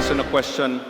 based on a question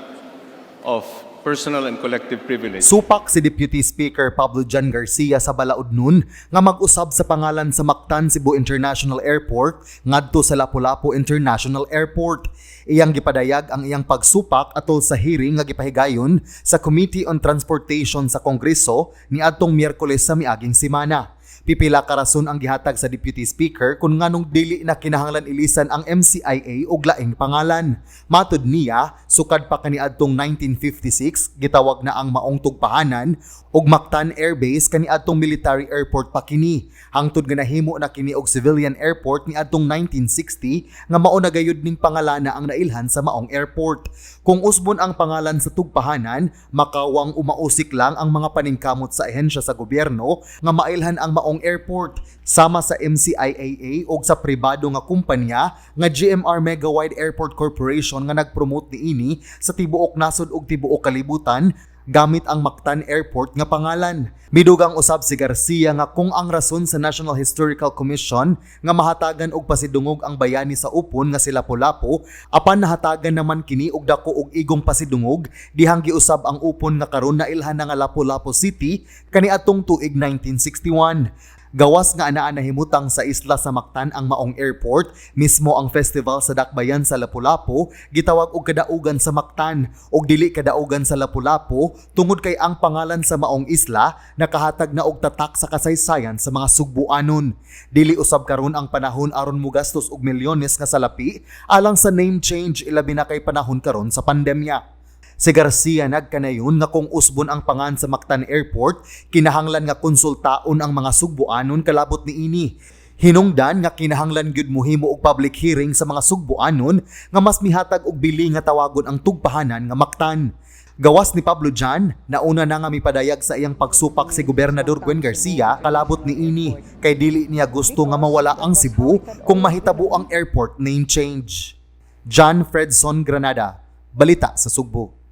of personal and collective privilege. Supak si Deputy Speaker Pablo Jan Garcia sa balaod nun nga mag-usab sa pangalan sa Mactan Cebu International Airport ngadto sa Lapu-Lapu International Airport. Iyang gipadayag ang iyang pagsupak atol sa hearing nga gipahigayon sa Committee on Transportation sa Kongreso niadtong Miyerkules sa miaging semana. Pipila ka rason ang gihatag sa Deputy Speaker kung nganong dili na kinahanglan ilisan ang MCIA og laing pangalan. Matud niya, sukad pa kaniadtong 1956 gitawag na ang maong tugpahanan og Mactan Air Base kaniadtong military airport pa kini. Hangtod nga nahimo na kini og civilian airport niadtong 1960 nga mao na gayud ning pangalana ang nailhan sa maong airport. Kung usbon ang pangalan sa tugpahanan, makawang umausik lang ang mga paningkamot sa ahensya sa gobyerno nga mailhan ang maong airport sama sa MCIAA o sa pribado nga kumpanya nga GMR Megawide Airport Corporation nga nagpromote niini sa tibuok nasod ug tibuok kalibutan gamit ang Mactan Airport nga pangalan. Midugang usab si Garcia nga kung ang rason sa National Historical Commission nga mahatagan og pasidungog ang bayani sa upon nga si Lapu-Lapu, apan nahatagan naman kini og dako og igong pasidungog dihang giusab ang upon nga karon nailhan na nga Lapu-Lapu City kaniadtong tuig 1961. Gawas nga anaa nahimutang sa isla sa Mactan ang maong airport, mismo ang festival sa Dakbayan sa Lapu-Lapu gitawag og kadaugan sa Mactan og dili kadaugan sa Lapu-Lapu tungod kay ang pangalan sa maong isla nakahatag na og tatak sa kasaysayan sa mga Sugbuanon. Dili usab karon ang panahon aron mogastos og milyones nga salapi alang sa name change ilabi na kay panahon karon sa pandemya. Si Garcia nagkanayon nga kung usbon ang pangan sa Mactan Airport, kinahanglan nga konsultaon ang mga Sugbuanon kalabot niini. Hinungdan nga kinahanglan gyud mohimo og public hearing sa mga Sugbuanon nga mas mihatag og bili nga tawagon ang tugpahanan nga Mactan. Gawas ni Pablo Jan, nauna na nga mipadayag sa iyang pagsupak si Gobernador Gwen Garcia kalabot niini kay dili niya gusto nga mawala ang Cebu kung mahitabo ang airport name change. John Fredson Granada, Balita sa Sugbo.